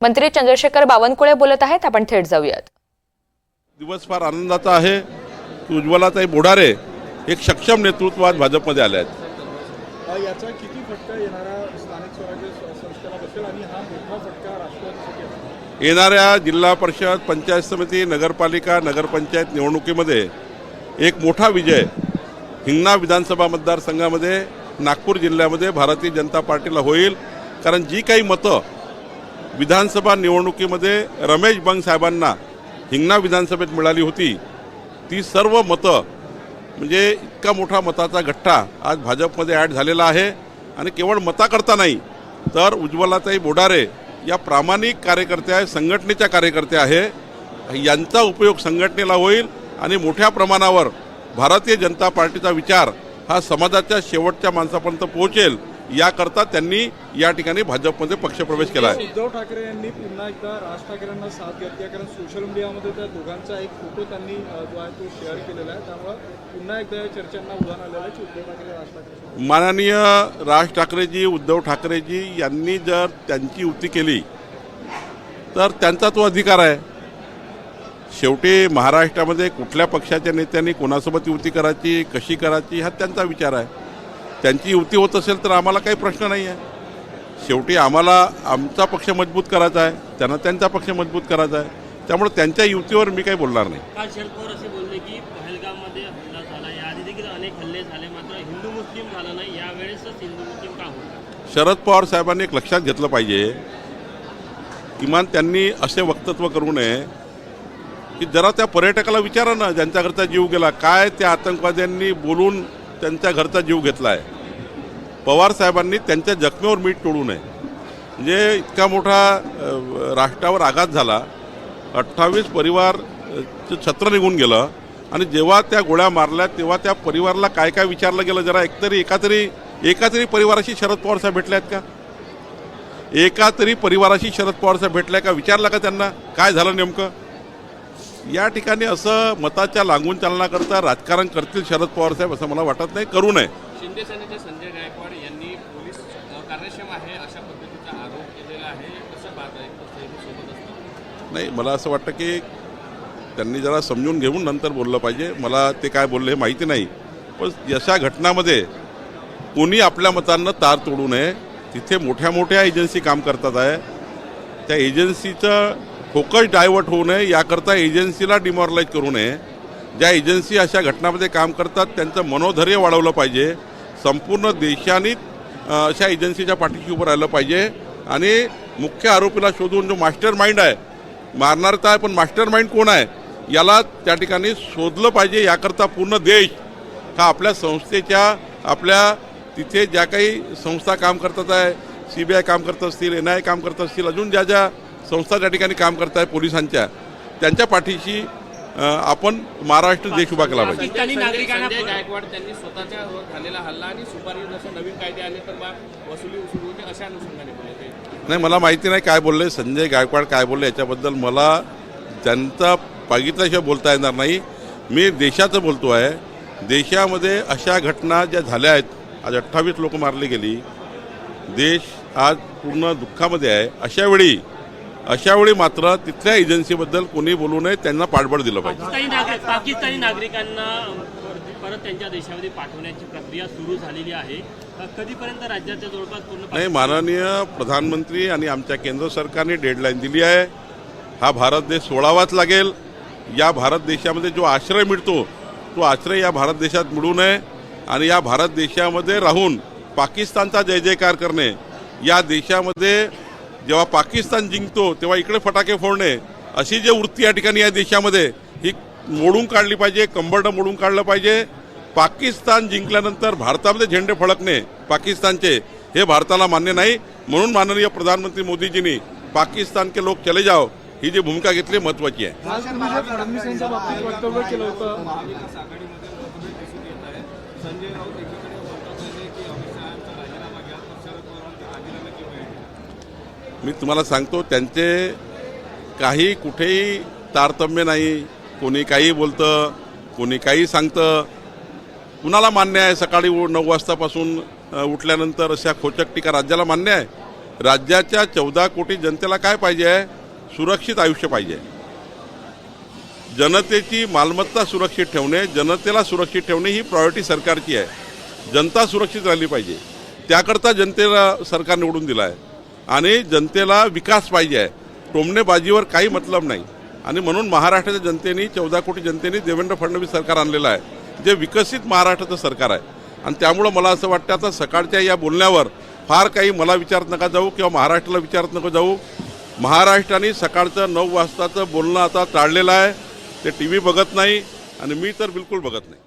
मंत्री चंद्रशेखर बावनकुळे बोलत आहेत, आपण थेट जाऊयात। दिवस फार आनंदाचा आहे की उज्ज्वलाताई बोडारे एक सक्षम नेतृत्व आज भाजपमध्ये आले आहेत। याचा किती फटका येणाऱ्या स्थानिक स्वराज्य संस्थेला बसेल आणि हा मोठा फटका राष्ट्रवादीसाठी येणाऱ्या जिल्हा परिषद, पंचायत समिती, नगरपालिका, नगरपंचायत निवडणुकीमध्ये एक मोठा विजय हिंगणा विधानसभा मतदारसंघामध्ये नागपूर जिल्ह्यामध्ये भारतीय जनता पार्टीला होईल। कारण जी काही मतं विधानसभा निवडणुकीमध्ये रमेश बंग साहेबांना हिंगणा विधानसभेत मिळाली होती, ती सर्व मतं म्हणजे इतका मोठा मताचा गठ्ठा आज भाजपमध्ये ॲड झालेला आहे। आणि केवळ मताकरता नाही तर उज्ज्वलाताई बोडारे या प्रामाणिक कार्यकर्त्या, संघटनेच्या कार्यकर्त्या आहे, यांचा उपयोग संघटनेला होईल आणि मोठ्या प्रमाणावर भारतीय जनता पार्टीचा विचार हा समाजाच्या शेवटच्या माणसापर्यंत पोहोचेल, याकरता त्यांनी या ठिकाणी भाजपमध्ये पक्षप्रवेश केला आहे। उद्धव ठाकरे यांनी पुन्हा एकदा राज ठाकरेंना साथ घेतली, कारण सोशल मीडियामध्ये त्या दोघांचा एक फोटो त्यांनी जो आहे तो शेअर केलेला आहे, त्यामुळे पुन्हा एकदा या चर्चांना उधाण आलेलं आहे की उद्धव ठाकरे राज ठाकरे। माननीय राज ठाकरेजी, उद्धव ठाकरेजी यांनी जर त्यांची युती केली तर त्यांचा तो अधिकार आहे। शेवटी महाराष्ट्रामध्ये कुठल्या पक्षाच्या नेत्यांनी कोणासोबत युती करायची, कशी करायची, हा त्यांचा विचार आहे। त्यांची युती होत असेल तर आम्हाला काही प्रश्न नाही आहे। शेवटी आम्हाला आमचा पक्ष मजबूत करायचा आहे, त्यांना त्यांचा पक्ष मजबूत करायचा आहे, त्यामुळे त्यांच्या युतीवर मी काही बोलणार नाही। काल शरद पवार असे बोलले की पहलगाममध्ये हल्ला झाला, याआधी देखील अनेक हल्ले झाले, मात्र हिंदू मुस्लिम झाला नाही, यावेळेसच हिंदू मुस्लिम का होता? शरद पवार साहेबांनी एक लक्षात घेतलं पाहिजे, किमान त्यांनी असे वक्तव्य करू नये की जरा त्या पर्यटकाला विचारा ना ज्यांच्या घरचा जीव गेला, काय त्या आतंकवाद्यांनी बोलून त्यांच्या घरचा जीव घेतला आहे। पवार साहेबांनी त्यांच्या जखमेवर मीठ तोडू नये। म्हणजे इतका मोठा राष्ट्रावर आघात झाला, 28 परिवार छत्र निघून गेलं आणि जेव्हा त्या गोळ्या मारल्या तेव्हा त्या परिवाराला काय काय विचारलं गेलं, जरा एका तरी परिवाराशी शरद पवार साहेब भेटले आहेत का? एका तरी परिवाराशी शरद पवार साहेब भेटल्या का? विचारलं का त्यांना काय झालं नेमकं? या ठिकाणी असं मताच्या लागून चालण्याकरता राजकारण करतील शरद पवार साहेब असं मला वाटत नाही, करू नये। शिंदे सेनेचे संजय गायकवाड यांनी पोलीस कार्यक्षम आहे अशा पद्धतीचा आरोप केलेला आहे, कसं पाहताय सोबत असतं? नाही, मला असं वाटतं की त्यांनी जरा समजून घेऊन नंतर बोललं पाहिजे। मला ते काय बोलले माहिती नाही, पण अशा घटनामध्ये कोणी आपल्या मतांना तार तोडू नये। तिथे मोठ्या मोठ्या एजन्सी काम करतात आहे, त्या एजन्सीचं फोकस डायवर्ट होऊ नये याकरता एजन्सीला डिमॉरलाइज करू नये। ज्या एजन्सी अशा घटनामध्ये काम करतात त्यांचं मनोधैर्य वाढवलं पाहिजे। संपूर्ण देशाने अशा एजन्सीच्या पाठीशी उभं राहिलं पाहिजे आणि मुख्य आरोपीला शोधून जो मास्टर माइंड आहे, मारणार तर आहे पण मास्टर माइंड कोण आहे याला त्या ठिकाणी शोधलं पाहिजे। याकरता पूर्ण देश हा आपल्या संस्थेच्या, आपल्या तिथे ज्या काही संस्था काम करतात आहे, CBI काम करत असतील, NIA काम करत असतील, अजून ज्या ज्या संस्था त्या ठिकाणी काम करत आहे पोलिसांच्या, त्यांच्या पाठीशी आपण महाराष्ट्र देश उभा केला पाहिजे। संजय गायकवाड त्यांनी स्वतःच्या झालेला हल्ला आणि सुपारी जसं नवीन कायदे आले तर वसुली होते अशा अनुषंगाने बोलले। नाही, मला माहिती नाही काय बोलले संजय गायकवाड, काय बोलले याच्याबद्दल मला त्यांचा बघितल्याशिवाय बोलता येणार नाही। मी देशाचं बोलतो आहे। देशामध्ये अशा घटना ज्या झाल्या आहेत, आज 28 लोक मारली गेली, देश आज पूर्ण दुःखामध्ये आहे। अशा वेळी मात्र तिथल्या एजन्सीबद्दल कोणी बोलू नये, त्यांना पाठबळ दिलं पाहिजे। पाकिस्तानी नागरिकांना परत त्यांच्या देशामध्ये पाठवण्याची प्रक्रिया सुरू झालेली आहे, कधीपर्यंत राज्याच्या जवळपास पूर्ण नाही, माननीय प्रधानमंत्री आणि आमच्या केंद्र सरकारने डेडलाईन दिली आहे। हा भारत देश सोडावाच लागेल। या भारत देशामध्ये जो आश्रय मिळतो तो आश्रय या भारत देशात मिळू नये आणि या भारत देशामध्ये राहून पाकिस्तानचा जय जयकार करणे, या देशामध्ये जेव्हा पाकिस्तान जिंकतो तेव्हा इकडे फटाके फोडणे, अशी जी वृत्ती या ठिकाणी या देशामध्ये ही मोडून काढली पाहिजे, कंबरडं मोडून काढलं पाहिजे। पाकिस्तान जिंकल्यानंतर भारतामध्ये झेंडे फडकणे पाकिस्तानचे हे भारताला मान्य नाही। म्हणून माननीय प्रधानमंत्री मोदीजींनी पाकिस्तान के लोग चले जाओ ही जी भूमिका घेतली महत्त्वाची आहे। फडणवीस यांच्या बाबतीत वक्तव्य केलं होतं, मी तुम्हाला सांगतो त्यांचे काही कुठेही तारतम्य नाही। कोणी काही बोलतं, कोणी काही सांगतं, कुणाला मान्य आहे सकाळी 9 वाजतापासून उठल्यानंतर अशा खोचक टीका राज्याला मान्य आहे? राज्याच्या 14 कोटी जनतेला काय पाहिजे आहे? सुरक्षित आयुष्य पाहिजे. जनतेची मालमत्ता सुरक्षित ठेवणे, जनतेला सुरक्षित ठेवणे ही प्रायोरिटी सरकारची आहे. जनता सुरक्षित राहिली पाहिजे, त्याकरता जनतेला सरकार निवडून दिला आहे. आणि जनतेला विकास पाहिजे आहे, टोमणेबाजीवर काही मतलब नाही. आणि म्हणून महाराष्ट्राच्या जनतेने 14 कोटी जनतेने देवेंद्र फडणवीस सरकार आणलेलं आहे, जे विकसित महाराष्ट्राचं सरकार आहे. आणि त्यामुळं मला असं वाटतं आता सकाळच्या या बोलण्यावर फार काही मला विचारत नका जाऊ किंवा महाराष्ट्राला विचारत नको जाऊ. महाराष्ट्राने सकाळचं 9 वाजताचं बोलणं आता टाळलेलं आहे. ते TV बघत नाही आणि मी तर बिलकुल बघत नाही.